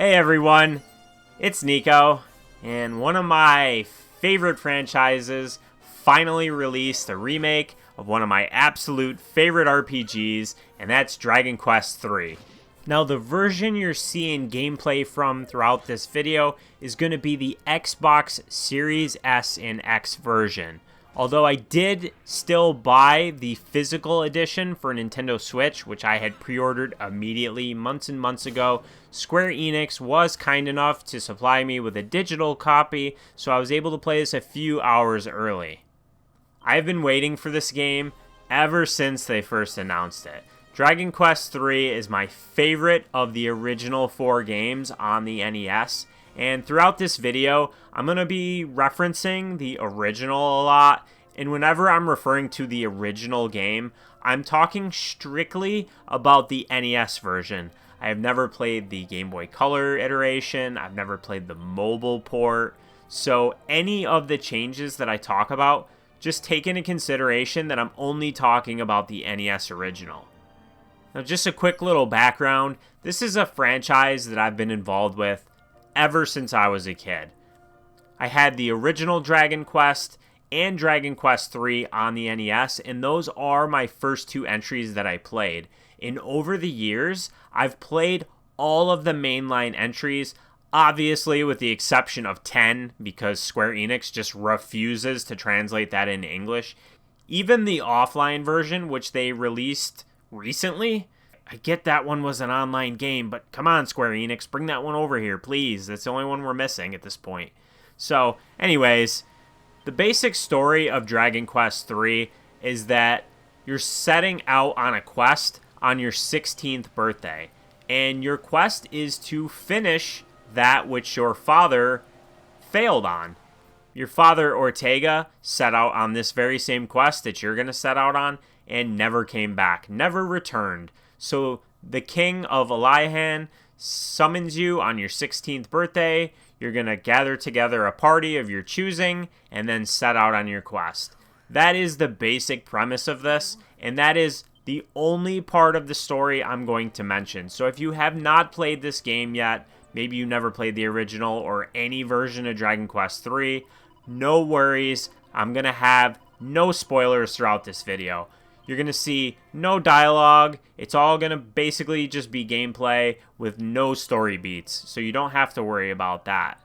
Hey everyone, it's Nico, and one of my favorite franchises finally released a remake of one of my absolute favorite RPGs, and that's Dragon Quest III. Now, the version you're seeing gameplay from throughout this video is going to be the Xbox Series S and X version. Although I did still buy the physical edition for Nintendo Switch, which I had pre-ordered immediately months and months ago, Square Enix was kind enough to supply me with a digital copy, so I was able to play this a few hours early. I've been waiting for this game ever since they first announced it. Dragon Quest III is my favorite of the original 4 games on the NES, and throughout this video, I'm going to be referencing the original a lot, and whenever I'm referring to the original game, I'm talking strictly about the NES version. I have never played the Game Boy Color iteration, I've never played the mobile port, so any of the changes that I talk about, just take into consideration that I'm only talking about the NES original. Now, just a quick little background, this is a franchise that I've been involved with ever since I was a kid. I had the original Dragon Quest and Dragon Quest III on the NES, and those are my first 2 entries that I played. And over the years, I've played all of the mainline entries, obviously with the exception of 10, because Square Enix just refuses to translate that into English. Even the offline version, which they released recently, I get that one was an online game, but come on, Square Enix, bring that one over here, please. That's the only one we're missing at this point. So, anyways, the basic story of Dragon Quest III is that you're setting out on a quest on your 16th birthday, and your quest is to finish that which your father failed on. Your father, Ortega, set out on this very same quest that you're going to set out on, and never came back, never returned. So the king of Elihan summons you on your 16th birthday. You're going to gather together a party of your choosing and then set out on your quest. That is the basic premise of this, and that is the only part of the story I'm going to mention. So if you have not played this game yet, maybe you never played the original or any version of Dragon Quest III, no worries. I'm going to have no spoilers throughout this video. You're going to see no dialogue. It's all going to basically just be gameplay with no story beats, so you don't have to worry about that.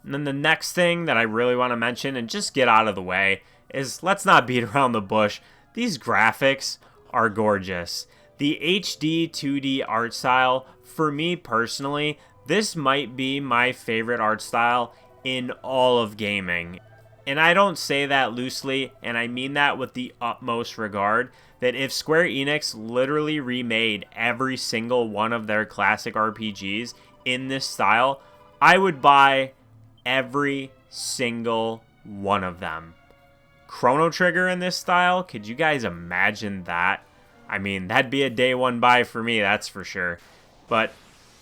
And then the next thing that I really want to mention and just get out of the way is, let's not beat around the bush. These graphics are gorgeous. The HD 2D art style, for me personally, this might be my favorite art style in all of gaming. And I don't say that loosely, and I mean that with the utmost regard, that if Square Enix literally remade every single one of their classic RPGs in this style, I would buy every single one of them. Chrono Trigger in this style, could you guys imagine that? I mean, that'd be a day one buy for me, that's for sure. But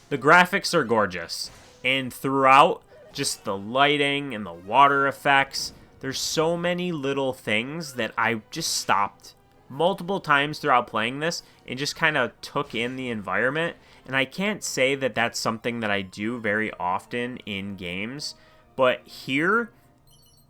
the graphics are gorgeous, and throughout, just the lighting and the water effects, there's so many little things that I just stopped multiple times throughout playing this and just kind of took in the environment. And I can't say that that's something that I do very often in games, but here,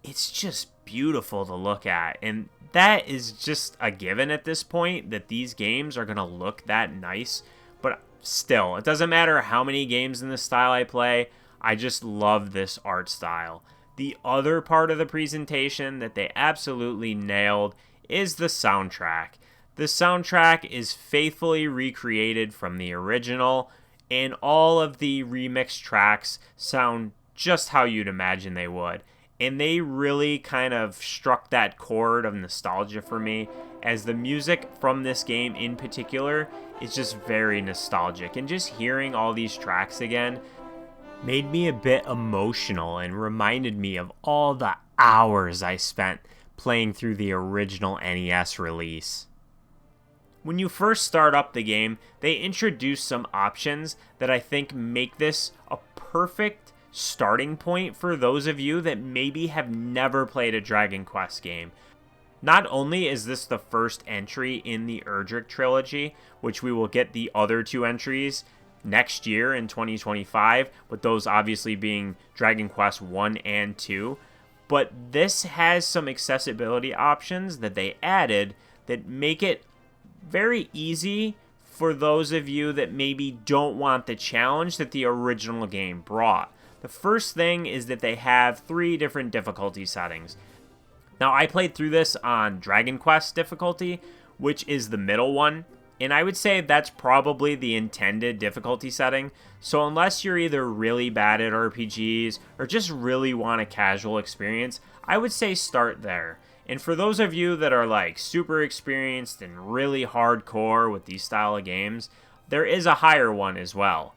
it's just beautiful to look at. And that is just a given at this point, that these games are going to look that nice. But still, it doesn't matter how many games in this style I play, I just love this art style. The other part of the presentation that they absolutely nailed is the soundtrack. The soundtrack is faithfully recreated from the original, and all of the remixed tracks sound just how you'd imagine they would. And they really kind of struck that chord of nostalgia for me, as the music from this game in particular is just very nostalgic. And just hearing all these tracks again made me a bit emotional and reminded me of all the hours I spent playing through the original NES release. When you first start up the game, they introduce some options that I think make this a perfect starting point for those of you that maybe have never played a Dragon Quest game. Not only is this the first entry in the Erdrick Trilogy, which we will get the other 2 entries next year in 2025, with those obviously being Dragon Quest 1 and 2. But this has some accessibility options that they added that make it very easy for those of you that maybe don't want the challenge that the original game brought. The first thing is that they have 3 different difficulty settings. Now, I played through this on Dragon Quest difficulty, which is the middle one, and I would say that's probably the intended difficulty setting. So unless you're either really bad at RPGs or just really want a casual experience, I would say start there. And for those of you that are like super experienced and really hardcore with these style of games, there is a higher one as well.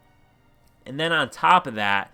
And then on top of that,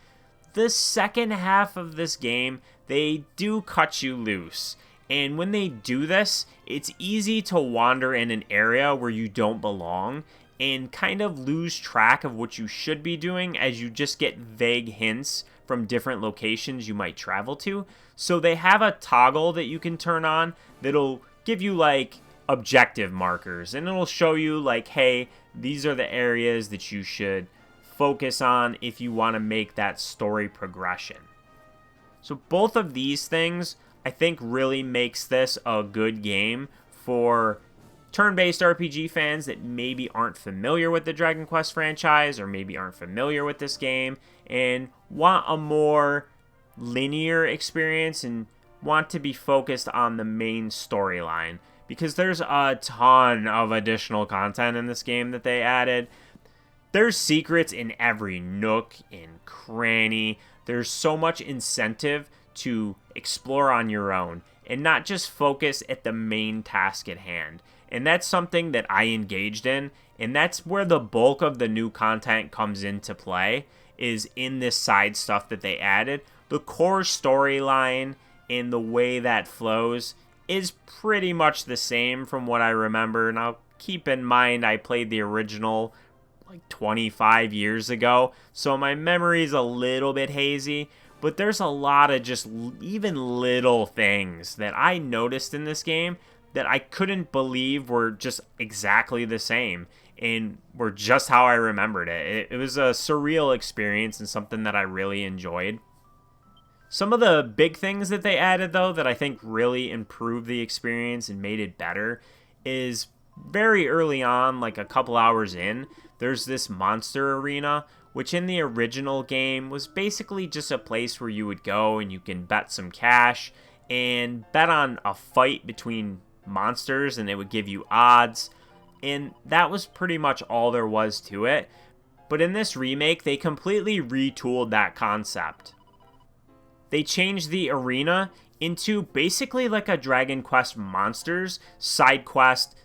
the second half of this game, they do cut you loose. And when they do this, it's easy to wander in an area where you don't belong and kind of lose track of what you should be doing as you just get vague hints from different locations you might travel to. So they have a toggle that you can turn on that'll give you like objective markers, and it'll show you like, hey, these are the areas that you should focus on if you want to make that story progression. So both of these things, I think, really makes this a good game for turn-based RPG fans that maybe aren't familiar with the Dragon Quest franchise or maybe aren't familiar with this game and want a more linear experience and want to be focused on the main storyline, because there's a ton of additional content in this game that they added. There's secrets in every nook and cranny. There's so much incentive to explore on your own and not just focus at the main task at hand. And that's something that I engaged in, and that's where the bulk of the new content comes into play, is in this side stuff that they added. The core storyline and the way that flows is pretty much the same from what I remember. Now, keep in mind, I played the original like 25 years ago, so my memory's a little bit hazy, but there's a lot of just even little things that I noticed in this game that I couldn't believe were just exactly the same and were just how I remembered it. It was a surreal experience and something that I really enjoyed. Some of the big things that they added, though, that I think really improved the experience and made it better is very early on, like a couple hours in, there's this monster arena, which in the original game was basically just a place where you would go and you can bet some cash and bet on a fight between monsters, and it would give you odds. And that was pretty much all there was to it. But in this remake, they completely retooled that concept. They changed the arena into basically like a Dragon Quest Monsters side quest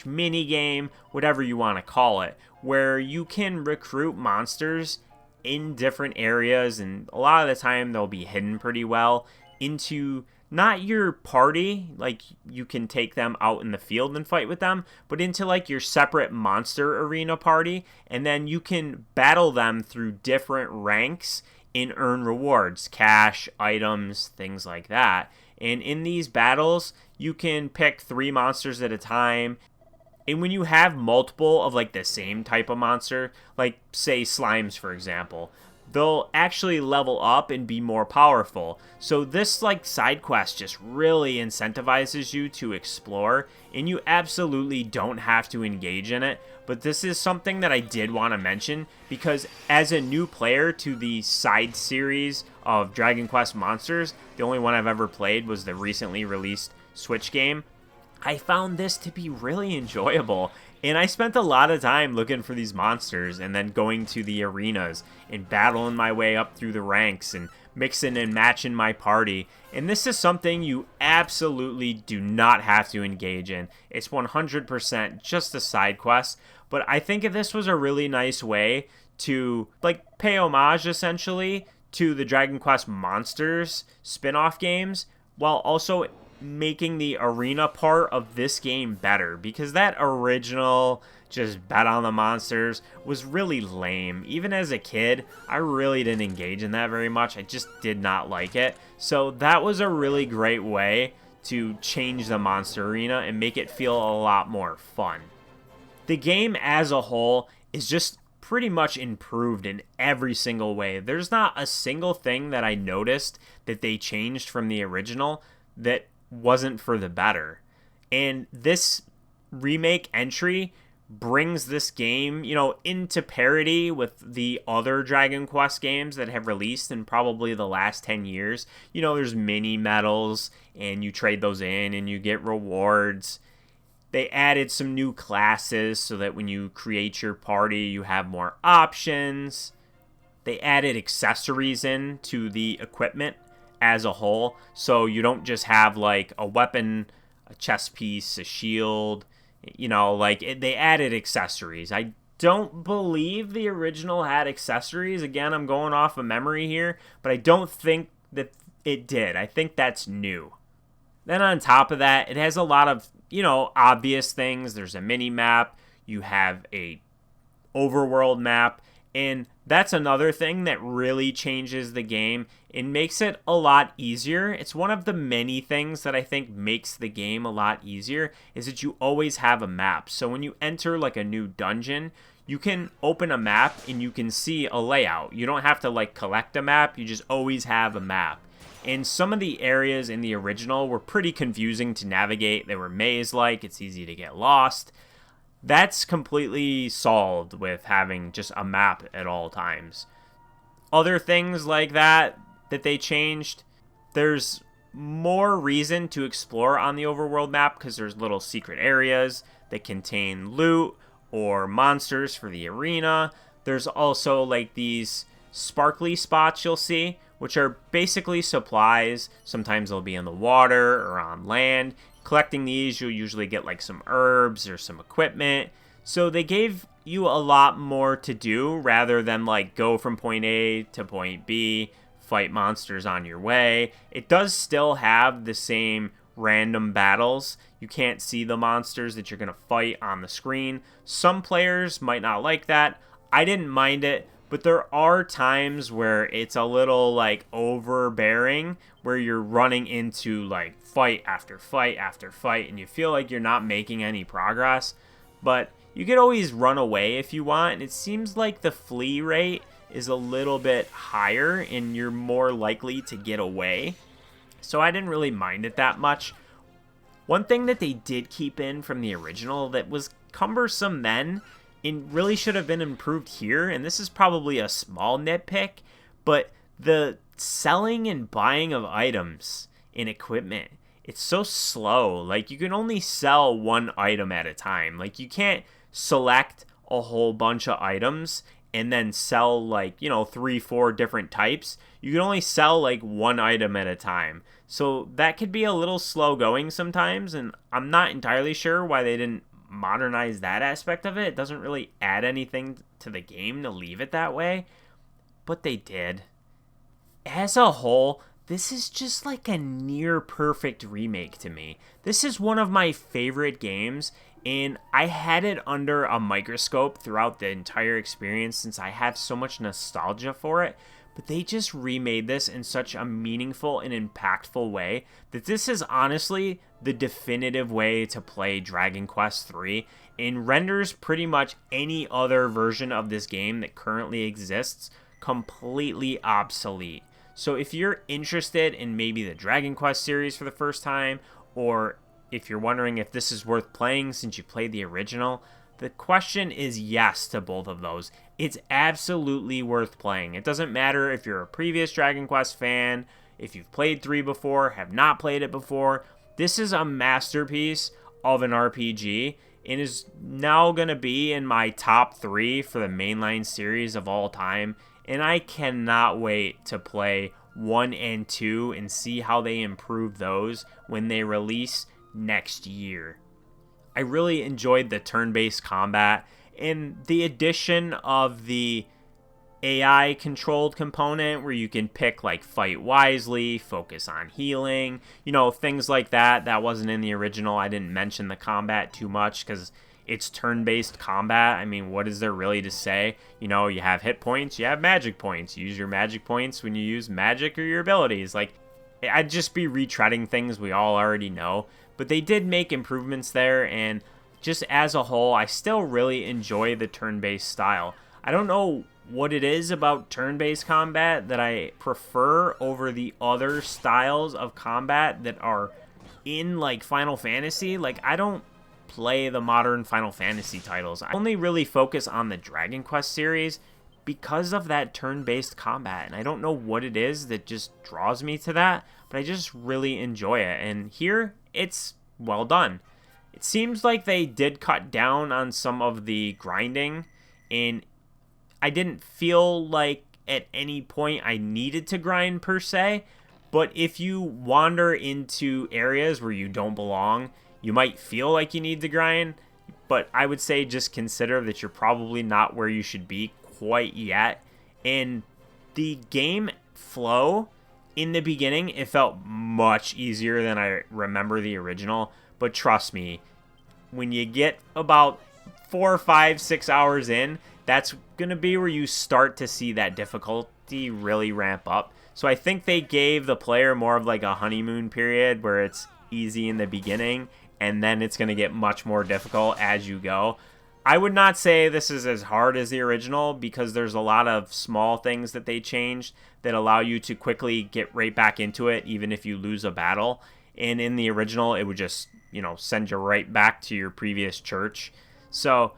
/ mini game, whatever you want to call it, where you can recruit monsters in different areas, and a lot of the time they'll be hidden pretty well, into not your party, like you can take them out in the field and fight with them, but into like your separate monster arena party, and then you can battle them through different ranks and earn rewards, cash, items, things like that. And in these battles, you can pick 3 monsters at a time. And when you have multiple of like the same type of monster, like say slimes for example, they'll actually level up and be more powerful. So this like side quest just really incentivizes you to explore, and you absolutely don't have to engage in it. But this is something that I did want to mention, because as a new player to the side series of Dragon Quest Monsters, the only one I've ever played was the recently released Switch game, I found this to be really enjoyable. And I spent a lot of time looking for these monsters and then going to the arenas and battling my way up through the ranks and mixing and matching my party. And this is something you absolutely do not have to engage in. It's 100% just a side quest. But I think this was a really nice way to like pay homage essentially to the Dragon Quest Monsters spin-off games, while also making the arena part of this game better, because that original just bet on the monsters was really lame. Even as a kid, I really didn't engage in that very much. I just did not like it. So that was a really great way to change the monster arena and make it feel a lot more fun. The game as a whole is just pretty much improved in every single way. There's not a single thing that I noticed that they changed from the original that wasn't for the better. And this remake entry brings this game, into parity with the other Dragon Quest games that have released in probably the last 10 years. There's mini medals, and you trade those in and you get rewards. They added some new classes so that when you create your party, you have more options. They added accessories in to the equipment as a whole, so you don't just have like a weapon, a chest piece, a shield. They added accessories. I don't believe the original had accessories. Again, I'm going off of memory here, but I don't think that it did. I think that's new. Then on top of that, it has a lot of, obvious things. There's a mini map. You have a overworld map. And that's another thing that really changes the game. It makes it a lot easier. It's one of the many things that I think makes the game a lot easier is that you always have a map. So when you enter like a new dungeon, you can open a map and you can see a layout. You don't have to collect a map. You just always have a map. And some of the areas in the original were pretty confusing to navigate. They were maze-like. It's easy to get lost. That's completely solved with having just a map at all times. Other things like that they changed, there's more reason to explore on the overworld map because there's little secret areas that contain loot or monsters for the arena. There's also these sparkly spots you'll see, which are basically supplies. Sometimes they'll be in the water or on land. Collecting these, you'll usually get some herbs or some equipment. So they gave you a lot more to do rather than go from point A to point B, fight monsters on your way. It does still have the same random battles. You can't see the monsters that you're going to fight on the screen. Some players might not like that. I didn't mind it. But there are times where it's a little overbearing, where you're running into fight after fight after fight, and you feel like you're not making any progress. But you could always run away if you want, and it seems like the flee rate is a little bit higher, and you're more likely to get away. So I didn't really mind it that much. One thing that they did keep in from the original that was cumbersome then, and really should have been improved here, and this is probably a small nitpick, but the selling and buying of items and equipment, it's so slow. You can only sell one item at a time. You can't select a whole bunch of items and then sell 3-4 different types. You can only sell one item at a time. So that could be a little slow going sometimes, and I'm not entirely sure why they didn't modernize that aspect of it. It doesn't really add anything to the game to leave it that way, but they did. As a whole, this is just a near perfect remake to me. This is one of my favorite games, and I had it under a microscope throughout the entire experience since I have so much nostalgia for it. But they just remade this in such a meaningful and impactful way that this is honestly the definitive way to play Dragon Quest III, and renders pretty much any other version of this game that currently exists completely obsolete. So if you're interested in maybe the Dragon Quest series for the first time, or if you're wondering if this is worth playing since you played the original, the question is yes to both of those. It's absolutely worth playing. It doesn't matter if you're a previous Dragon Quest fan, if you've played 3 before, have not played it before. This is a masterpiece of an RPG and is now going to be in my top 3 for the mainline series of all time. And I cannot wait to play 1 and 2 and see how they improve those when they release next year. I really enjoyed the turn-based combat, and the addition of the AI controlled component where you can pick fight wisely, focus on healing, things like that. That wasn't in the original. I didn't mention the combat too much because it's turn-based combat. I mean, what is there really to say? You have hit points, you have magic points. You use your magic points when you use magic or your abilities. I'd just be retreading things we all already know. But they did make improvements there, and just as a whole, I still really enjoy the turn-based style. I don't know what it is about turn-based combat that I prefer over the other styles of combat that are in like Final Fantasy. Like, I don't play the modern Final Fantasy titles. I only really focus on the Dragon Quest series because of that turn-based combat, and I don't know what it is that just draws me to that, but I just really enjoy it. And here, it's well done. It seems like they did cut down on some of the grinding, and I didn't feel like at any point I needed to grind per se, but if you wander into areas where you don't belong, you might feel like you need to grind, but I would say just consider that you're probably not where you should be quite yet. And the game flow in the beginning, it felt much easier than I remember the original, but trust me, when you get about 4, 5, 6 hours in, that's gonna be where you start to see that difficulty really ramp up. So I think they gave the player more of like a honeymoon period where it's easy in the beginning and then it's gonna get much more difficult as you go. I would not say this is as hard as the original because there's a lot of small things that they changed that allow you to quickly get right back into it even if you lose a battle. And in the original, it would just, send you right back to your previous church. So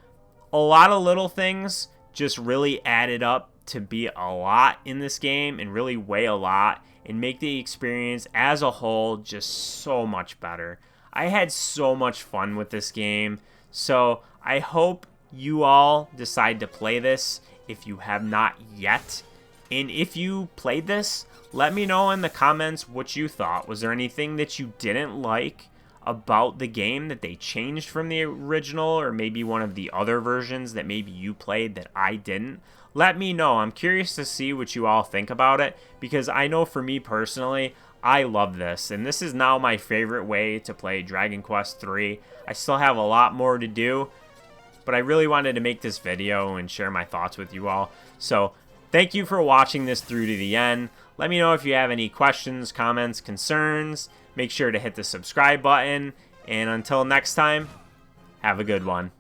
a lot of little things just really added up to be a lot in this game and really weigh a lot and make the experience as a whole just so much better. I had so much fun with this game. So I hope you all decide to play this if you have not yet. And if you played this, let me know in the comments what you thought. Was there anything that you didn't like about the game that they changed from the original, or maybe one of the other versions that maybe you played that I didn't? Let me know. I'm curious to see what you all think about it, because I know for me personally, I love this, and this is now my favorite way to play Dragon Quest III. I still have a lot more to do, but I really wanted to make this video and share my thoughts with you all. So thank you for watching this through to the end. Let me know if you have any questions, comments, concerns. Make sure to hit the subscribe button, and until next time, have a good one.